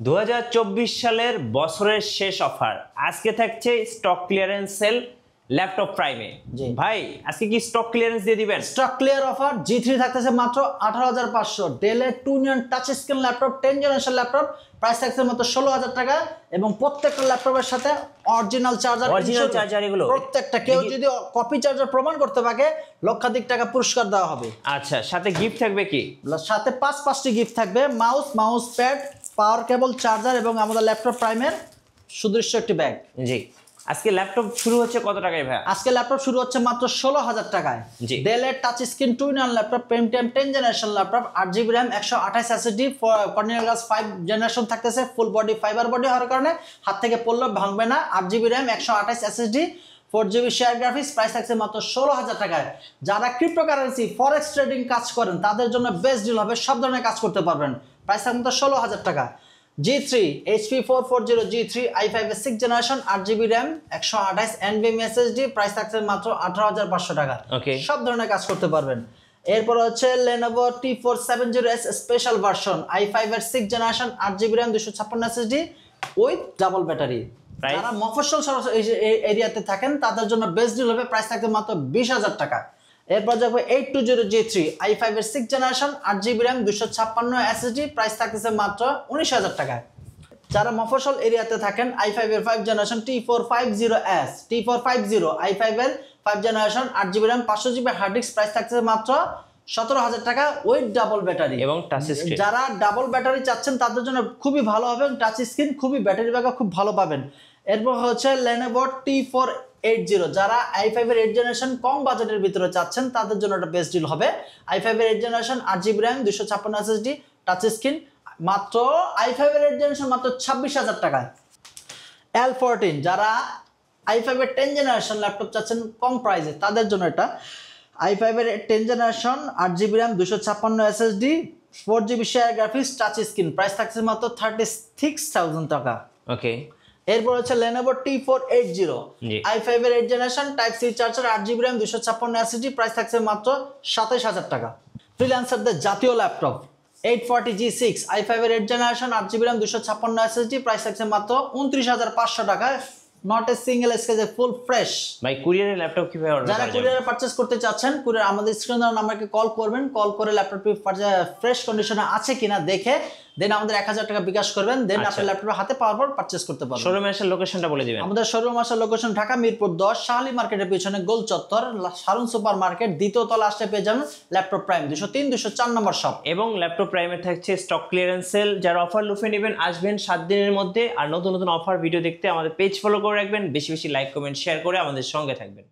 2024 সালের বছরের শেষ অফার আজকে থাকছে স্টক ক্লিয়ারেন্স সেল ল্যাপটপ প্রাইমে। ভাই আজকে কি স্টক ক্লিয়ারেন্স দিয়ে দিবেন? স্টক ক্লিয়ার অফার G3 থাকতেছে মাত্র 18,500, ডেলের 2-in-1 touch screen laptop 10 generation laptop, price থাকছে মাত্র 16,000 টাকা এবং প্রত্যেকটা ল্যাপটপের সাথে অরিজিনাল চার্জার এগুলো প্রত্যেকটা। কেউ যদি কপি চার্জার প্রমাণ করতে পারে লক্ষাধিক টাকা পুরস্কার দেওয়া হবে। আচ্ছা, সাথে গিফট থাকবে কি? সাথে 5টি গিফট থাকবে, মাউস প্যাড, পাওয়ার কেবল, চার্জার এবং আমাদের ল্যাপটপ প্রাইমের সুদৃশ্য একটি ব্যাগ। জি, আজকে ল্যাপটপ শুরু হচ্ছে কত টাকায় ভাই? আজকে ল্যাপটপ শুরু হচ্ছে মাত্র 16,000 টাকায়। জি, ডেলের touch screen 2-in-1 laptop, Pentium 10 generation laptop, 8GB RAM, 128 SSD, corneal glass 5 generation থাকতেছে, ফুল বডি ফাইবার বডি হওয়ার কারণে হাত থেকে পড়লেও ভাঙবে না। 8GB RAM, 128 SSD, 4GB share graphics, price থাকছে মাত্র 16,000 টাকায়। যারা ক্রিপ্টোকারেন্সি ফরেক্স ট্রেডিং কাজ করেন তাদের জন্য বেস্ট ডিল হবে, সব ধরনের কাজ করতে পারবেন। প্রাইস থাকছে মাত্র 16,000 টাকা। G3 HP 440 G3 i5 এর 6 generation, 8GB RAM, 128 NVMe SSD, price থাকছে মাত্র 18,500 টাকা। সব ধরনের কাজ করতে পারবেন। এরপর হচ্ছে Lenovo T470S special version, i5 এর 6 generation, 8GB RAM, 256 SSD with double battery. যারা মফস্বল এরিয়াতে থাকেন তাদের জন্য বেস্ট ডিল হবে, প্রাইস থাকছে মাত্র 20,000 টাকা। এরপর যাবো 820 G3 i5 এর 6 generation, 8GB RAM, 256 SSD, price থাকতেছে মাত্র 19,000 টাকায়। যারা মফস্বল এরিয়াতে থাকেন i5 এর 5 জেনারেশন T450S i5 এর 5 generation, 8GB RAM, 500GB hard disk, price থাকতেছে মাত্র 17,000 টাকা উইথ ডাবল ব্যাটারি এবং টাচ স্ক্রিন। যারা ডাবল ব্যাটারি চাচ্ছেন তাদের জন্য খুবই ভালো হবে, টাচ স্ক্রিন খুবই ব্যাটারি ব্যাকআপ খুব ভালো পাবেন। এরপর হচ্ছে Lenovo T480, যারা i5 এর 8 জেনারেশন কম বাজেটের ভিতরে চাচ্ছেন তাদের জন্য একটা বেস্ট ডিল হবে। i5 এর 8 generation, 8GB RAM, 256 SSD, touch screen, মাত্র i5 এর 8 জেনারেশন মাত্র 26,000 টাকায়। L14, যারা i5 এর 10 জেনারেশন ল্যাপটপ চাচ্ছেন কম প্রাইসে তাদের জন্য এটা i5 এর 10 generation, 8GB RAM, 256 SSD, 4GB share graphics, touch screen, price থাকছে মাত্র 36,000 টাকা। ওকে। এরপর হচ্ছে Lenovo T480 i5 এর 8 generation, type C charger, 8GB RAM, 256 SSD, price থাকছে মাত্র 27,000 টাকা। ফ্রিল্যান্সারদের জাতীয় ল্যাপটপ 840 G6 i5 এর 8 generation, 8GB RAM, 256 SSD, price থাকছে মাত্র 29,500 টাকা। Not a single sketch, full fresh. ভাই কুরিয়ারের ল্যাপটপ কিভাবে অর্ডার করবেন? যারা কুরিয়ারে পারচেজ করতে চাচ্ছেন, কুরিয়ার আমাদের স্ক্রিন দেওয়া নাম্বারকে কল করবেন, কল করে ল্যাপটপটি ফ্রেশ কন্ডিশনে আছে কিনা দেখে দেন আমাদের 1,000 টাকা বিকাশ করবেন, দেন আপনার ল্যাপটপ হাতে পাওয়ার পর পারচেজ করতে পারবেন। শোরুমে আসার লোকেশনটা বলে দিবেন। আমাদের শোরুম আসার লোকেশন ঢাকা মিরপুর 10 শাহালি মার্কেটের পিছনে গোল চত্বর, সারুন সুপার মার্কেট, দ্বিতীয় তলা আসলে পেয়ে যাবেন ল্যাপটপ প্রাইম 203-204 নম্বর শপ। এবং ল্যাপটপ প্রাইমে থাকছে স্টক ক্লিয়ারেন্স সেল, যারা অফার লুফে নেবেন আসবেন 7 দিনের মধ্যে। আর নতুন নতুন অফার ভিডিও দেখতে আমাদের পেজ ফলো করে রাখবেন, বেশি বেশি লাইক কমেন্ট শেয়ার করে আমাদের সঙ্গে থাকবেন।